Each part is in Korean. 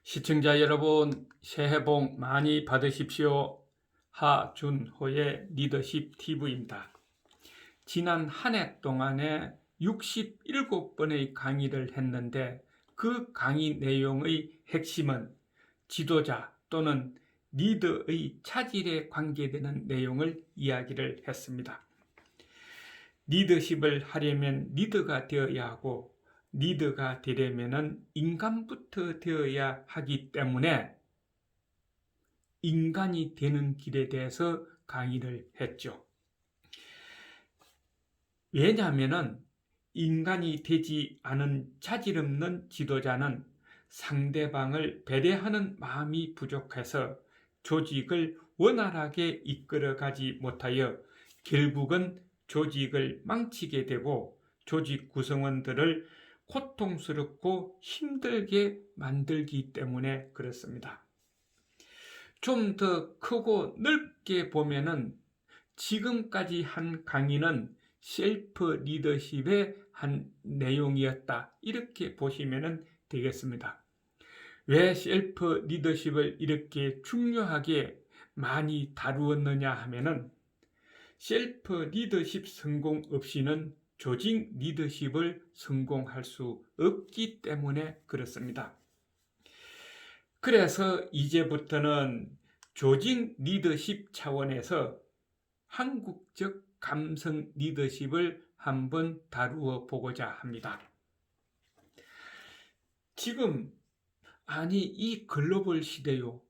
시청자 여러분, 새해 복 많이 받으십시오. 하준호의 리더십 TV입니다. 지난 한 해 동안에 67번의 강의를 했는데 그 강의 내용의 핵심은 지도자 또는 리더의 차질에 관계되는 내용을 이야기를 했습니다. 리더십을 하려면 리더가 되어야 하고 리더가 되려면 인간부터 되어야 하기 때문에 인간이 되는 길에 대해서 강의를 했죠. 왜냐하면 인간이 되지 않은 차질 없는 지도자는 상대방을 배려하는 마음이 부족해서 조직을 원활하게 이끌어가지 못하여 결국은 조직을 망치게 되고 조직 구성원들을 고통스럽고 힘들게 만들기 때문에 그렇습니다. 좀 더 크고 넓게 보면은 지금까지 한 강의는 셀프 리더십의 한 내용이었다, 이렇게 보시면 되겠습니다. 왜 셀프 리더십을 이렇게 중요하게 많이 다루었느냐 하면은 셀프 리더십 성공 없이는 조직 리더십을 성공할 수 없기 때문에 그렇습니다. 그래서 이제부터는 조직 리더십 차원에서 한국적 감성 리더십을 한번 다루어 보고자 합니다. 지금 이 글로벌 시대요,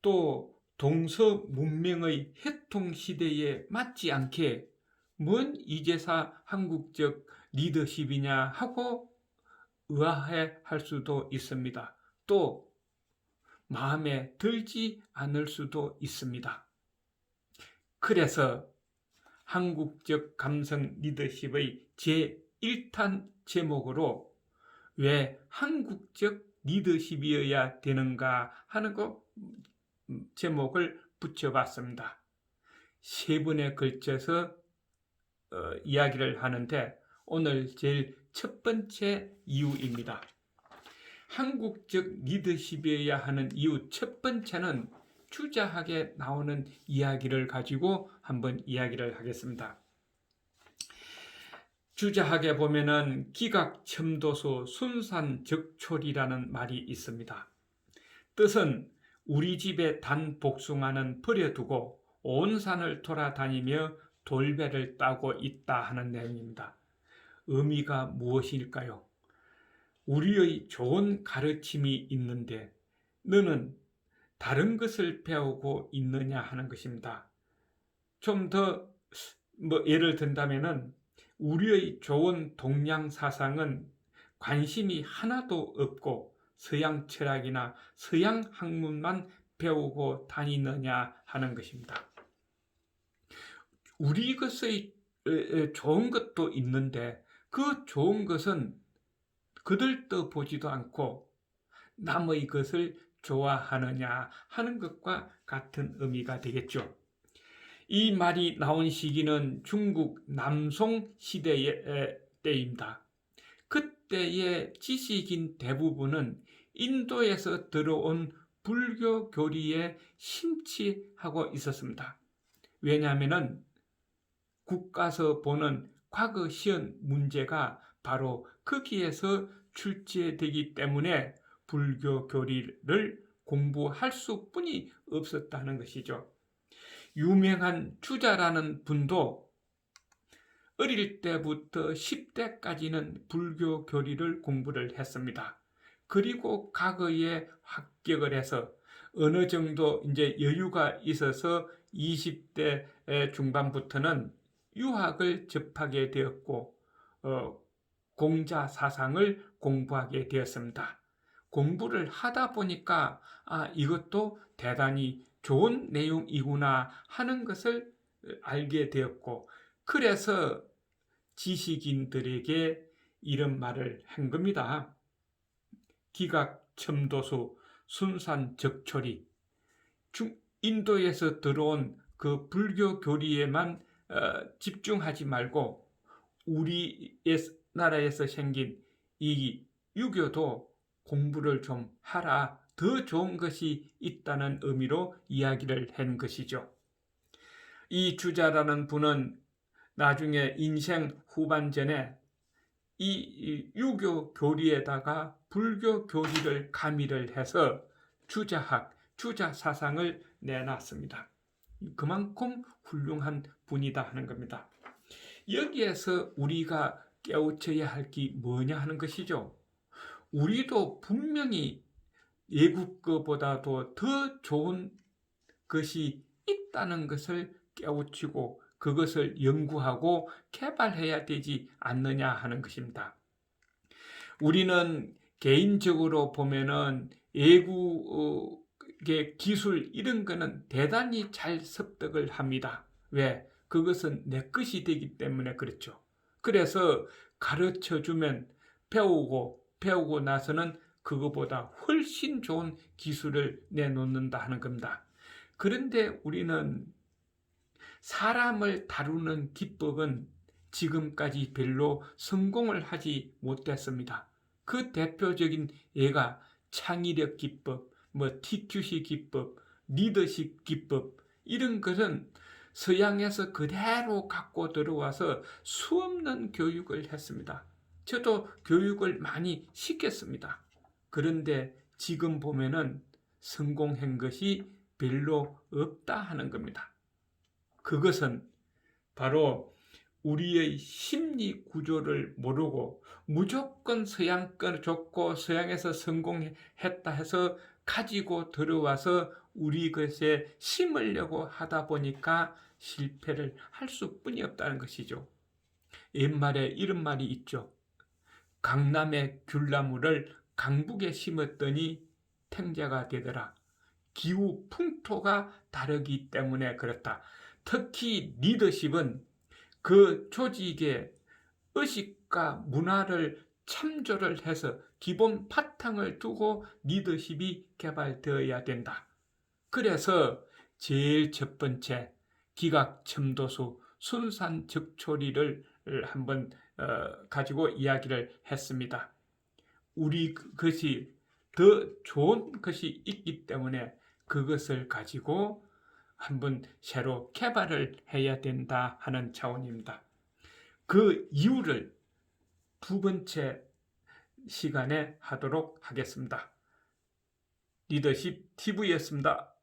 또 동서 문명의 해통 시대에 맞지 않게 뭔 이제사 한국적 리더십이냐 하고 의아해 할 수도 있습니다. 또 마음에 들지 않을 수도 있습니다. 그래서 한국적 감성 리더십의 제1탄 제목으로 왜 한국적 리더십이어야 되는가 하는 거 제목을 붙여봤습니다. 세 번에 걸쳐서 이야기를 하는데 오늘 제일 첫 번째 이유입니다. 한국적 리더십이어야 하는 이유 첫 번째는 주자학에 나오는 이야기를 가지고 한번 이야기를 하겠습니다. 주자학에 보면은 기각첨도소 순산적초리라는 말이 있습니다. 뜻은 우리 집에 단 복숭아는 버려두고 온 산을 돌아다니며 돌배를 따고 있다 하는 내용입니다. 의미가 무엇일까요? 우리의 좋은 가르침이 있는데 너는 다른 것을 배우고 있느냐 하는 것입니다. 좀 더 예를 든다면은 우리의 좋은 동양 사상은 관심이 하나도 없고 서양 철학이나 서양 학문만 배우고 다니느냐 하는 것입니다. 우리 것의 좋은 것도 있는데 그 좋은 것은 거들떠 보지도 않고 남의 것을 좋아하느냐 하는 것과 같은 의미가 되겠죠. 이 말이 나온 시기는 중국 남송 시대의 때입니다. 그때의 지식인 대부분은 인도에서 들어온 불교 교리에 심취하고 있었습니다. 왜냐하면 국가서 보는 과거 시험 문제가 바로 거기에서 출제되기 때문에 불교 교리를 공부할 수뿐이 없었다는 것이죠. 유명한 주자라는 분도 어릴 때부터 10대까지는 불교 교리를 공부를 했습니다. 그리고 과거에 합격을 해서 어느 정도 이제 여유가 있어서 20대 중반부터는 유학을 접하게 되었고 공자 사상을 공부하게 되었습니다. 공부를 하다 보니까 이것도 대단히 좋은 내용이구나 하는 것을 알게 되었고, 그래서 지식인들에게 이런 말을 한 겁니다. 기각첨도수 순산적초리, 인도에서 들어온 그 불교 교리에만 집중하지 말고 우리 나라에서 생긴 이 유교도 공부를 좀 하라, 더 좋은 것이 있다는 의미로 이야기를 한 것이죠. 이 주자라는 분은 나중에 인생 후반전에 이 유교 교리에다가 불교 교리를 가미를 해서 주자학, 주자 사상을 내놨습니다. 그만큼 훌륭한 분이다 하는 겁니다. 여기에서 우리가 깨우쳐야 할 게 뭐냐 하는 것이죠. 우리도 분명히 외국 거보다도 더 좋은 것이 있다는 것을 깨우치고 그것을 연구하고 개발해야 되지 않느냐 하는 것입니다. 우리는 개인적으로 보면은 외국의 기술 이런 거는 대단히 잘 습득을 합니다. 왜? 그것은 내 것이 되기 때문에 그렇죠. 그래서 가르쳐 주면 배우고 나서는 그거보다 훨씬 좋은 기술을 내놓는다 하는 겁니다. 그런데 우리는 사람을 다루는 기법은 지금까지 별로 성공을 하지 못했습니다. 그 대표적인 예가 창의력 기법, TQC 기법, 리더십 기법 이런 것은 서양에서 그대로 갖고 들어와서 수없는 교육을 했습니다. 저도 교육을 많이 시켰습니다. 그런데 지금 보면은 성공한 것이 별로 없다 하는 겁니다. 그것은 바로 우리의 심리 구조를 모르고 무조건 서양 걸 좋고 서양에서 성공했다 해서 가지고 들어와서 우리 것에 심으려고 하다 보니까 실패를 할 수뿐이 없다는 것이죠. 옛말에 이런 말이 있죠. 강남의 귤나무를 강북에 심었더니 탱자가 되더라. 기후 풍토가 다르기 때문에 그렇다. 특히 리더십은 그 조직의 의식과 문화를 참조를 해서 기본 바탕을 두고 리더십이 개발되어야 된다. 그래서 제일 첫 번째 기각첨도수 순산적초리를 한번 가지고 이야기를 했습니다. 우리 것이 더 좋은 것이 있기 때문에 그것을 가지고 한번 새로 개발을 해야 된다 하는 차원입니다. 그 이유를 두 번째 시간에 하도록 하겠습니다. 리더십 TV였습니다.